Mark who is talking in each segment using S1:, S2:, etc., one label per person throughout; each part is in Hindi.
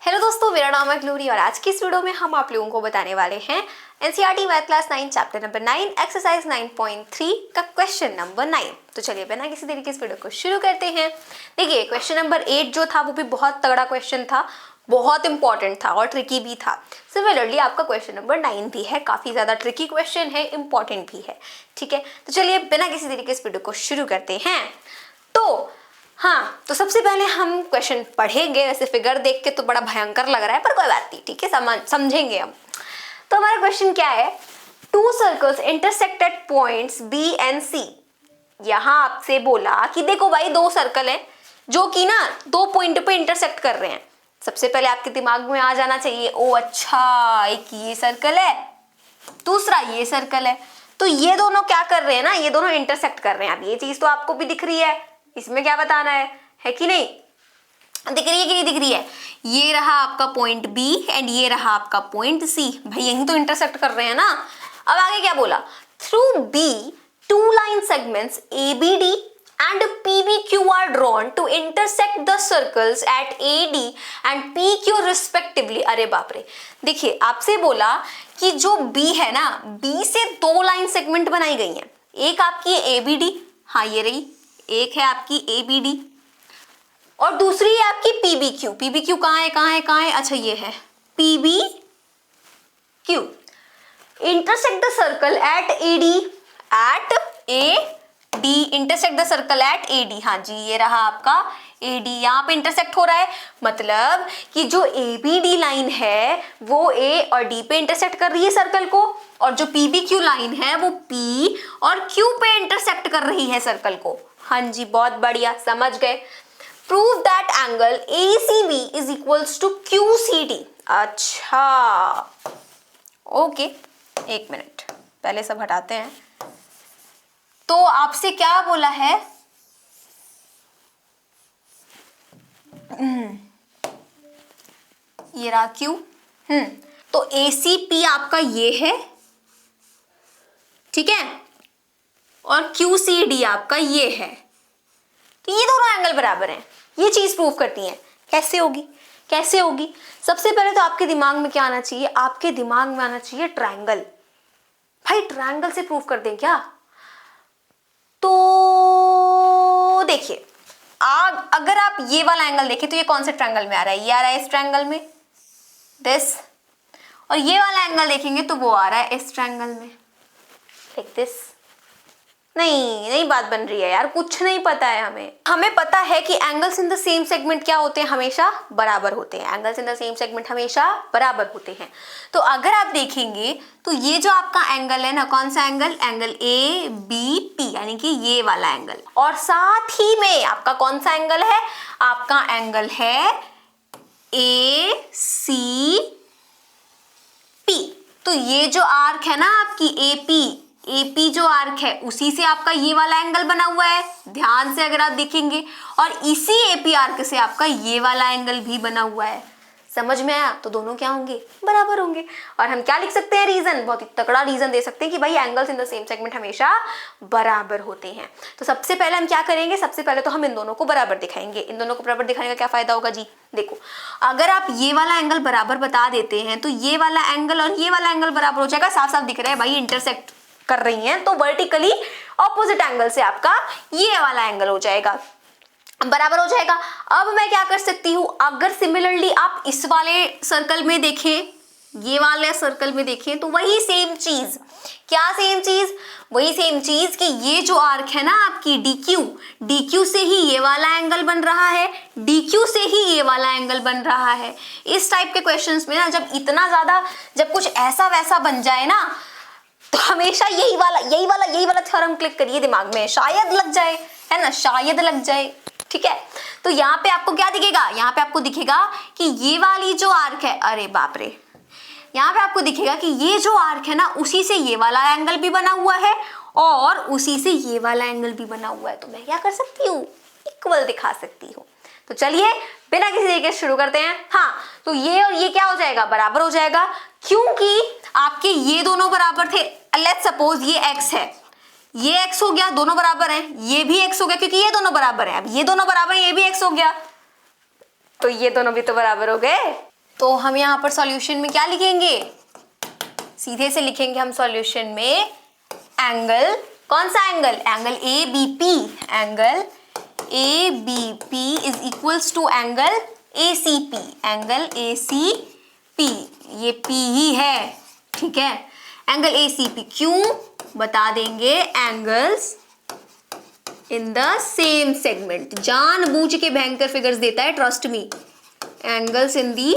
S1: हेलो दोस्तों, मेरा नाम है ग्लोरी और आज की इस वीडियो में हम आप लोगों को बताने वाले हैं NCERT math class 9 chapter number 9 exercise 9.3 का क्वेश्चन नंबर 9। तो चलिए बिना किसी देरी के इस वीडियो को शुरू करते हैं। देखिए क्वेश्चन नंबर 8 जो था वो भी बहुत तगड़ा क्वेश्चन था, बहुत इंपॉर्टेंट था और ट्रिकी भी था। सिमिलरली आपका क्वेश्चन नंबर 9 भी है, काफ़ी ज़्यादा ट्रिकी क्वेश्चन है, इंपॉर्टेंट भी है। ठीक है, तो चलिए बिना किसी देरी के इस वीडियो को शुरू करते हैं। तो सबसे पहले हम क्वेश्चन पढ़ेंगे। वैसे फिगर देख के तो बड़ा भयंकर लग रहा है पर कोई बात नहीं, ठीक है, समझेंगे हम। तो हमारा क्वेश्चन क्या है, 2 circles intersect at points B and C। यहां आपसे बोला कि देखो भाई 2 सर्कल हैं जो कि ना 2 पॉइंट पे इंटरसेक्ट कर रहे हैं। सबसे पहले आपके दिमाग में आ जाना चाहिए, ओ अच्छा एक ये सर्कल है, दूसरा ये सर्कल है, तो ये दोनों क्या कर रहे हैं ना, ये दोनों इंटरसेक्ट कर रहे हैं। अब ये चीज तो आपको भी दिख रही है, इसमें क्या बताना है कि नहीं, दिख रही है कि नहीं दिख रही है। ये रहा आपका पॉइंट B एंड ये रहा आपका पॉइंट C, भाई यही तो इंटरसेक्ट कर रहे हैं ना। अब आगे क्या बोला, through B 2 line segments ABD and PBQ are drawn to intersect the circles at AD and PQ respectively. अरे बाप रे, देखिए आपसे बोला कि जो B है ना, B से 2 लाइन सेगमेंट बनाई गई हैं। एक आपकी ABD, हाँ ये रही, एक है आपकी ABD और दूसरी है आपकी PBQ। PBQ कहाँ है, अच्छा ये है PBQ। Intersect the circle eight AD intersect the circle eight AD। हाँ जी, ये रहा आपका AD, यहाँ पे इंटरसेक्ट हो रहा है, मतलब कि जो ABD लाइन है वो A और D पे इंटरसेक्ट कर रही है सर्कल को, और जो PBQ लाइन है वो P और Q पे इंटरसेक्ट कर रही है सर्कल को। हाँ जी, बहुत बढ़िया, समझ गए। Prove that angle ACB is equals to QCD। अच्छा ओके, एक मिनट पहले सब हटाते हैं। तो आपसे क्या बोला है, ये रहा Q। तो ACP आपका ये है, ठीक है, और QCD आपका ये है, तो ये दोनों एंगल बराबर हैं। ये चीज प्रूव करती है। कैसे होगी? सबसे पहले तो आपके दिमाग में क्या आना चाहिए, आपके दिमाग में आना चाहिए ट्रायंगल। भाई ट्रायंगल से प्रूव कर दें क्या? तो देखिए अगर आप ये वाला एंगल देखें तो ये कौन से ट्रायंगल में आ रहा है, ये आ रहा है इस ट्रायंगल में, दिस, और ये वाला एंगल देखेंगे तो वो आ रहा है इस ट्रायंगल में, लाइक दिस। नहीं बात बन रही है यार, कुछ नहीं पता है हमें पता है कि angles in the same segment क्या होते हैं, हमेशा बराबर होते हैं। Angles in the same segment हमेशा बराबर होते हैं। तो अगर आप देखेंगे तो ये जो आपका एंगल है ना, कौन सा एंगल ABP, यानी कि ये वाला एंगल, और साथ ही में आपका कौन सा एंगल है, आपका एंगल है ACP। तो ये जो आर्क है ना आपकी AP जो आर्क है उसी से आपका ये वाला एंगल बना हुआ है, ध्यान से अगर आप देखेंगे, और इसी AP आर्क से आपका ये वाला एंगल भी बना हुआ है। समझ में आया? तो दोनों क्या होंगे, बराबर होंगे। और हम क्या लिख सकते हैं, रीजन, बहुत ही तगड़ा रीजन दे सकते हैं कि भाई angles in the same segment हमेशा बराबर होते हैं। तो सबसे पहले हम क्या करेंगे, सबसे पहले तो हम इन दोनों को बराबर दिखाएंगे। इन दोनों को बराबर दिखाने का क्या फायदा होगा जी, देखो अगर आप ये वाला एंगल बराबर बता देते हैं तो ये वाला एंगल और ये वाला एंगल बराबर हो जाएगा, साफ साफ दिख रहा है भाई इंटरसेक्ट कर रही हैं, तो वर्टिकली ऑपोजिट एंगल से आपका ये वाला एंगल हो जाएगा, बराबर हो जाएगा। अब मैं क्या कर सकती हूं, अगर सिमिलरली आप इस वाले सर्कल में देखें, ये वाले सर्कल में देखें, तो वही सेम चीज, क्या सेम चीज, वही सेम चीज कि ये जो आर्क है ना आपकी DQ से ही ये वाला एंगल बन रहा है, DQ से ही ये वाला एंगल बन रहा है। इस टाइप के क्वेश्चंस में ना जब कुछ ऐसा वैसा बन जाए ना, तो हमेशा यही वाला थ्योरम क्लिक करिए दिमाग में, शायद लग जाए, है ना, शायद लग जाए। ठीक है, तो यहाँ पे आपको क्या दिखेगा, यहाँ पे आपको दिखेगा कि ये वाली जो आर्क है, अरे बाप रे, यहाँ पे आपको दिखेगा कि ये जो आर्क है ना उसी से ये वाला एंगल भी बना हुआ है और उसी से ये वाला एंगल भी बना हुआ है। तो मैं क्या कर सकती हूँ, इक्वल दिखा सकती हूँ। तो चलिए बिना किसी तरीके से शुरू करते हैं। हाँ, तो ये और ये क्या हो जाएगा, बराबर हो जाएगा, क्योंकि आपके ये दोनों बराबर थे। लेट्स सपोज ये x है, ये x हो गया, दोनों बराबर हैं, ये भी x हो गया क्योंकि ये दोनों बराबर हैं। अब ये दोनों बराबर हैं, ये भी x हो गया, तो ये दोनों भी तो बराबर हो गए। तो हम यहाँ पर सॉल्यूशन में क्या लिखेंगे, सीधे से लिखेंगे हम सॉल्यूशन में एंगल, कौन सा angle, angle A B P, angle A B P is equals to angle A C P, angle A C P, ये पी ही है, ठीक है, एंगल ए सी पी, क्यों बता देंगे, angles in the same segment, जानबूझ के भयंकर फिगर्स देता है, trust me, angles in the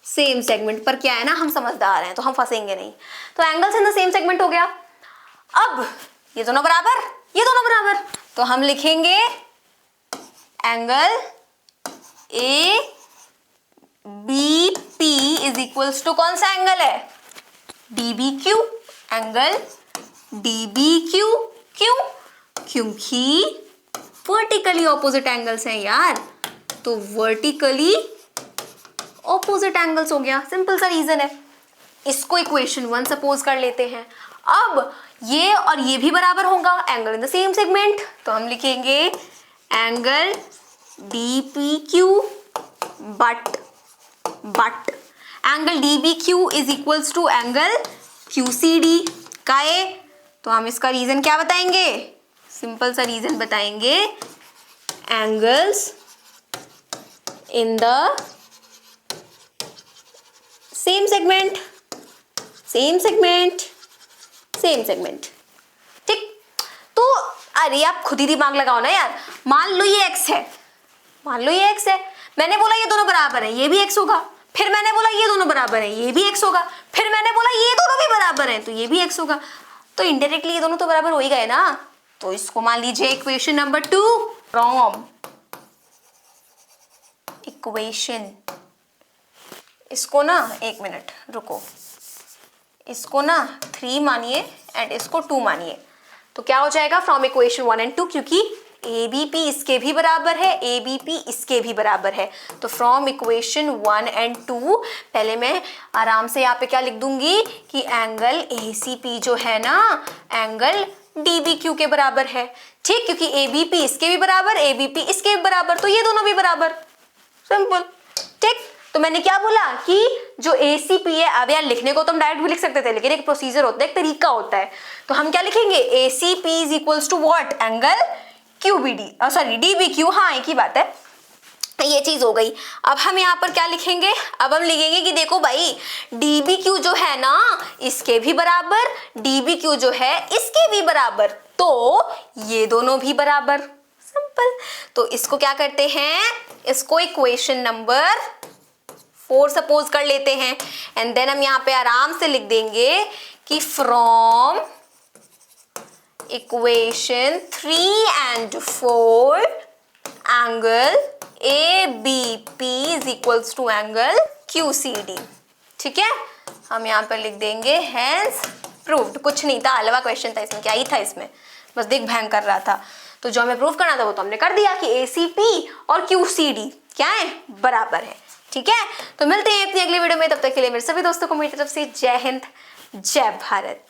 S1: same segment, पर क्या है ना, हम समझदार हैं तो हम फंसेंगे नहीं, तो angles in the same segment हो गया। अब ये दोनों बराबर, ये दोनों बराबर, तो हम लिखेंगे angle A B P is equals to कौन सा एंगल है, D B Q, angle D B Q, क्यों, क्योंकि वर्टिकली ऑपोजिट एंगल्स हैं यार, तो वर्टिकली ऑपोजिट एंगल्स हो गया, सिंपल सा रीजन है। इसको इक्वेशन 1 सपोज कर लेते हैं। अब ये और ये भी बराबर होगा, angle in the same segment, तो हम लिखेंगे angle D P Q but angle D B Q is equals to angle Q C D का है, तो हम इसका रीजन क्या बताएंगे, सिंपल सा रीजन बताएंगे, angles in the same segment, same segment, same segment, ठीक। तो अरे आप खुद ही दिमाग लगाओ ना यार, मान लो ये x है, मान लो ये x है, मैंने बोला ये दोनों बराबर है, ये भी x होगा, फिर मैंने बोला ये दोनों बराबर है, ये भी x होगा, फिर मैंने बोला ये दोनों भी बराबर हैं, तो ये भी x होगा, तो इनडायरेक्टली ये दोनों तो बराबर हो ही गए ना। तो इसको मान लीजिए इक्वेशन नंबर 2 फ्रॉम इक्वेशन, इसको ना एक मिनट रुको, इसको ना 3 मानिए एंड इसको 2 मानिए, तो क्या हो जाएगा, फ्रॉम इक्वेशन 1 एंड 2, क्योंकि ए बी पी इसके भी बराबर है, ए बी पी इसके भी बराबर है, तो फ्रॉम इक्वेशन 1 एंड 2 पहले मैं आराम से यहाँ पे क्या लिख दूंगी कि एंगल ए सी पी जो है ना एंगल डी बी क्यू के बराबर है, ठीक, क्योंकि ए बी पी इसके भी बराबर, ए बी पी इसके भी बराबर, तो ये दोनों भी बराबर, सिंपल, ठीक। तो मैंने क्या बोला कि जो ACP है, अब यार लिखने को तो हम डायरेक्ट भी लिख सकते थे, लेकिन एक प्रोसीजर होता है, एक तरीका होता है, तो हम क्या लिखेंगे, ACP is equals to what, angle QBD, sorry DBQ, हाँ एक ही बात है, ये चीज हो गई। अब हम यहाँ पर क्या लिखेंगे, अब हम लिखेंगे कि देखो भाई DBQ जो है ना इसके भी बराबर, DBQ जो है इसके भी बराबर, तो ये दोनों भी बराबर, सिंपल। तो इसको क्या करते हैं, इसको इक्वेशन नंबर 4 सपोज कर लेते हैं, एंड देन हम यहाँ पे आराम से लिख देंगे कि from equation 3 and 4 angle ABP is equals to angle QCD, ठीक है, हम यहाँ पर लिख देंगे हेंस प्रूव्ड, कुछ नहीं था, हलवा क्वेश्चन था इसमें, क्या ही था इसमें, बस देख भैंग कर रहा था, तो जो हमें प्रूव करना था वो तो हमने कर दिया कि ACP और QCD क्या है, बराबर है, ठीक है। तो मिलते हैं अपनी अगली वीडियो में, तब तक के लिए मेरे सभी दोस्तों को मेरी तरफ से जय हिंद, जय भारत।